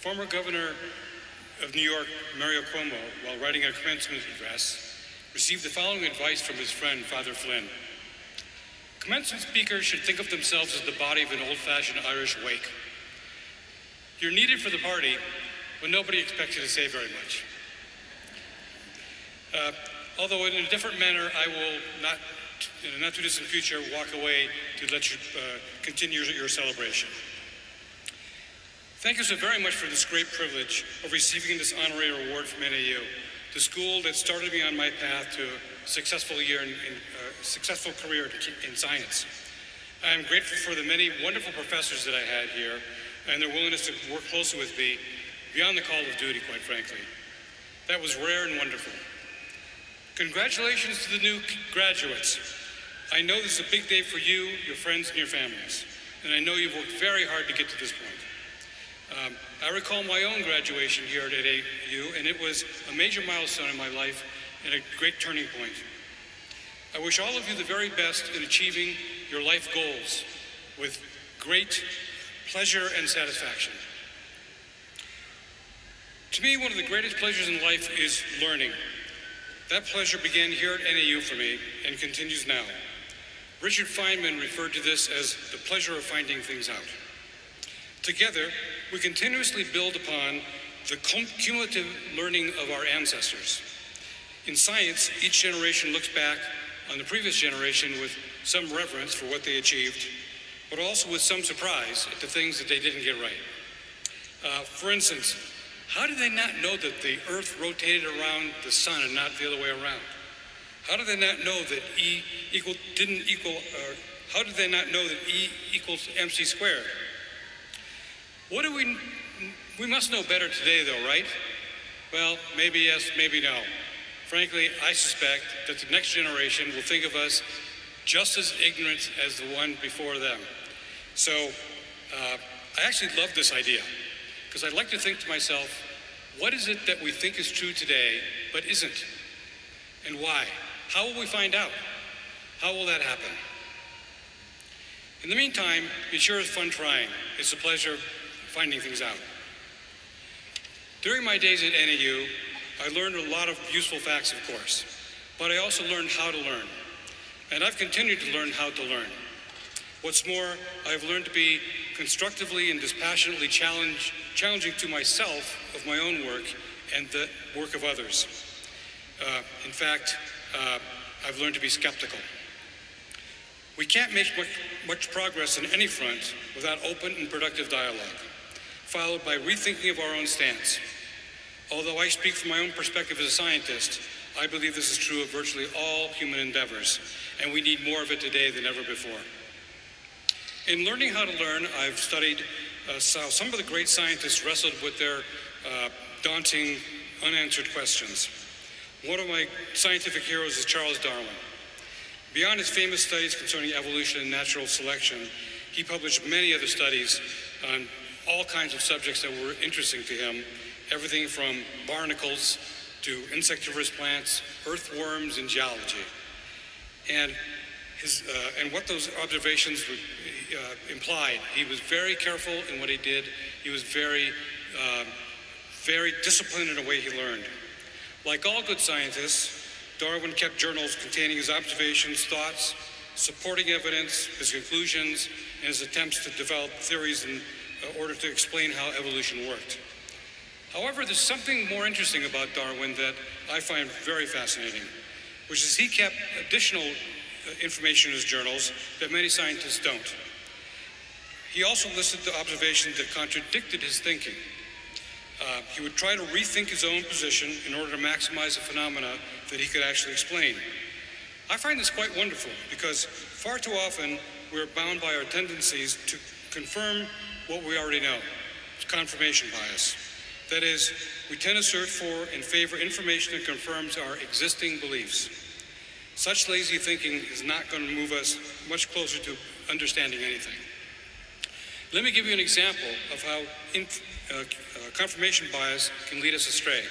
Former Governor of New York, Mario Cuomo, while writing a commencement address, received the following advice from his friend, Father Flynn. Commencement speakers should think of themselves as the body of an old-fashioned Irish wake. You're needed for the party, but nobody expects you to say very much. Although in a different manner, I will not, in a not too distant future, walk away to let you continue your celebration. Thank you so very much for this great privilege of receiving this honorary award from NAU, the school that started me on my path to a successful career in science. I am grateful for the many wonderful professors that I had here and their willingness to work closely with me beyond the call of duty, quite frankly. That was rare and wonderful. Congratulations to the new graduates. I know this is a big day for you, your friends, and your families, and I know you've worked very hard to get to this point. I recall my own graduation here at NAU, and it was a major milestone in my life and a great turning point. I wish all of you the very best in achieving your life goals with great pleasure and satisfaction. To me, one of the greatest pleasures in life is learning. That pleasure began here at NAU for me and continues now. Richard Feynman referred to this as the pleasure of finding things out. Together, we continuously build upon the cumulative learning of our ancestors. In science, each generation looks back on the previous generation with some reverence for what they achieved, but also with some surprise at the things that they didn't get right. For instance, how did they not know that the Earth rotated around the sun and not the other way around? How did they not know that how did they not know that E equals mc squared? We must know better today though, right? Well, maybe yes, maybe no. Frankly, I suspect that the next generation will think of us just as ignorant as the one before them. So I actually love this idea, because I like to think to myself, what is it that we think is true today but isn't? And why? How will we find out? How will that happen? In the meantime, it sure is fun trying. It's a pleasure finding things out. During my days at NAU, I learned a lot of useful facts, of course, but I also learned how to learn. And I've continued to learn how to learn. What's more, I've learned to be constructively and dispassionately challenging to myself of my own work and the work of others. In fact, I've learned to be skeptical. We can't make much progress on any front without open and productive dialogue, followed by rethinking of our own stance. Although I speak from my own perspective as a scientist, I believe this is true of virtually all human endeavors, and we need more of it today than ever before. In learning how to learn, I've studied how some of the great scientists wrestled with their daunting, unanswered questions. One of my scientific heroes is Charles Darwin. Beyond his famous studies concerning evolution and natural selection, he published many other studies on all kinds of subjects that were interesting to him, everything from barnacles to insectivorous plants, earthworms, and geology. And what those observations implied, he was very careful in what he did. He was very disciplined in the way he learned. Like all good scientists, Darwin kept journals containing his observations, thoughts, supporting evidence, his conclusions, and his attempts to develop theories in order to explain how evolution worked. However, there's something more interesting about Darwin that I find very fascinating, which is he kept additional information in his journals that many scientists don't. He also listed the observations that contradicted his thinking. He would try to rethink his own position in order to maximize the phenomena that he could actually explain. I find this quite wonderful because far too often we're bound by our tendencies to confirm what we already know. It's confirmation bias. That is, we tend to search for and favor information that confirms our existing beliefs. Such lazy thinking is not going to move us much closer to understanding anything. Let me give you an example of how confirmation bias can lead us astray.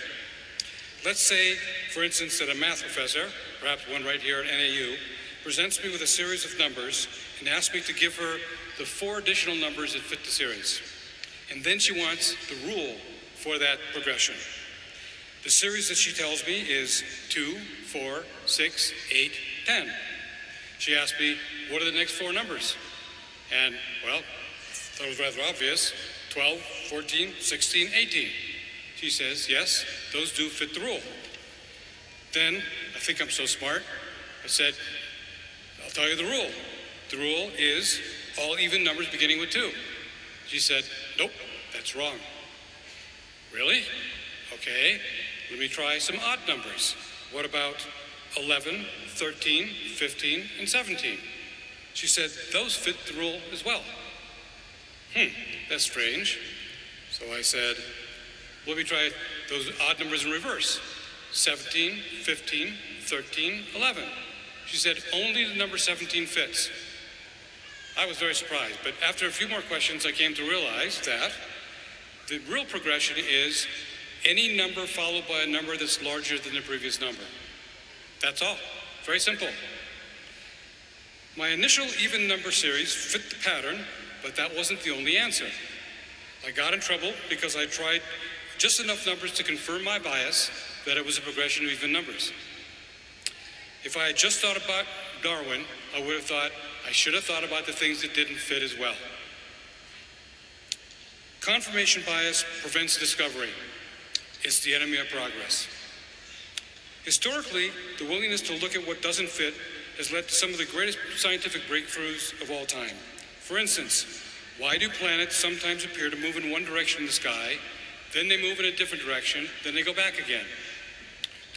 Let's say, for instance, that a math professor, perhaps one right here at NAU, presents me with a series of numbers and asks me to give her the 4 additional numbers that fit the series. And then she wants the rule for that progression. The series that she tells me is 2, 4, 6, 8, 10. She asked me, what are the next 4 numbers? And, well, that was rather obvious. 12, 14, 16, 18. She says, yes, those do fit the rule. Then, I think I'm so smart, I said, I'll tell you the rule. The rule is all even numbers beginning with 2. She said, nope, that's wrong. Really? Okay, let me try some odd numbers. What about 11, 13, 15, and 17? She said, those fit the rule as well. That's strange. So I said, let me try those odd numbers in reverse. 17, 15, 13, 11. She said, only the number 17 fits. I was very surprised, but after a few more questions, I came to realize that the real progression is any number followed by a number that's larger than the previous number. That's all. Very simple. My initial even number series fit the pattern, but that wasn't the only answer. I got in trouble because I tried just enough numbers to confirm my bias that it was a progression of even numbers. If I had just thought about Darwin, I would have thought I should have thought about the things that didn't fit as well. Confirmation bias prevents discovery. It's the enemy of progress. Historically, the willingness to look at what doesn't fit has led to some of the greatest scientific breakthroughs of all time. For instance, why do planets sometimes appear to move in one direction in the sky, then they move in a different direction, then they go back again?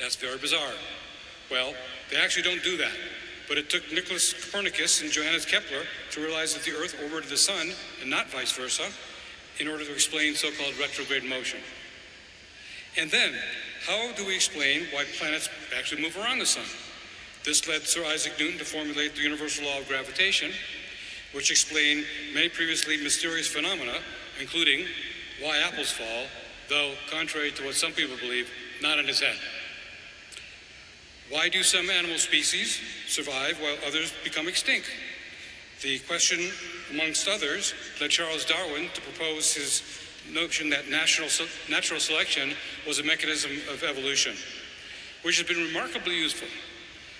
That's very bizarre. Well, they actually don't do that. But it took Nicholas Copernicus and Johannes Kepler to realize that the Earth orbited the Sun, and not vice versa, in order to explain so-called retrograde motion. And then, how do we explain why planets actually move around the Sun? This led Sir Isaac Newton to formulate the universal law of gravitation, which explained many previously mysterious phenomena, including why apples fall, though, contrary to what some people believe, not in his head. Why do some animal species survive while others become extinct? The question, amongst others, led Charles Darwin to propose his notion that natural selection was a mechanism of evolution, which has been remarkably useful.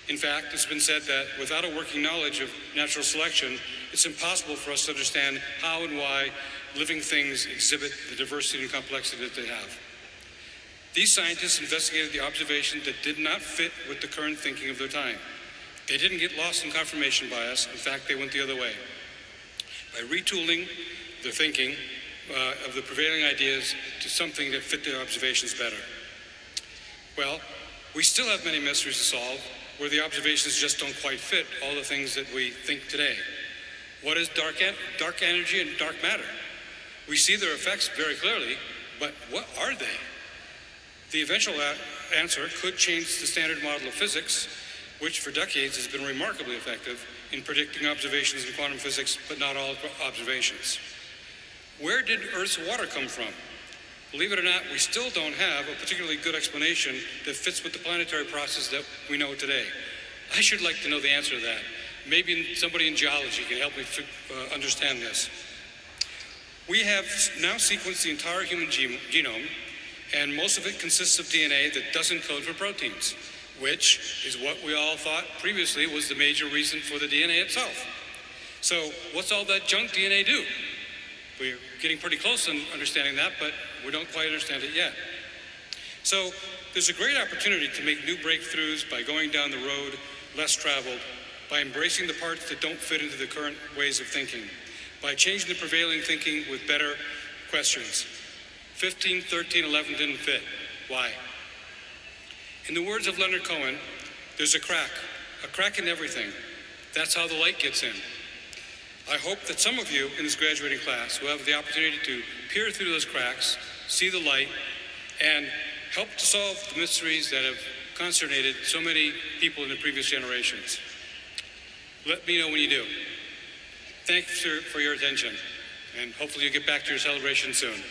In fact, it's been said that without a working knowledge of natural selection, it's impossible for us to understand how and why living things exhibit the diversity and complexity that they have. These scientists investigated the observations that did not fit with the current thinking of their time. They didn't get lost in confirmation bias. In fact, they went the other way. By retooling their thinking of the prevailing ideas to something that fit their observations better. Well, we still have many mysteries to solve where the observations just don't quite fit all the things that we think today. What is dark energy and dark matter? We see their effects very clearly, but what are they? The eventual answer could change the standard model of physics, which for decades has been remarkably effective in predicting observations in quantum physics, but not all observations. Where did Earth's water come from? Believe it or not, we still don't have a particularly good explanation that fits with the planetary process that we know today. I should like to know the answer to that. Maybe somebody in geology can help me understand this. We have now sequenced the entire human genome, and most of it consists of DNA that doesn't code for proteins, which is what we all thought previously was the major reason for the DNA itself. So what's all that junk DNA do? We're getting pretty close to understanding that, but we don't quite understand it yet. So there's a great opportunity to make new breakthroughs by going down the road less traveled, by embracing the parts that don't fit into the current ways of thinking, by changing the prevailing thinking with better questions. 15, 13, 11 didn't fit. Why? In the words of Leonard Cohen, there's a crack in everything. That's how the light gets in. I hope that some of you in this graduating class will have the opportunity to peer through those cracks, see the light, and help to solve the mysteries that have consternated so many people in the previous generations. Let me know when you do. Thanks for your attention, and hopefully you'll get back to your celebration soon.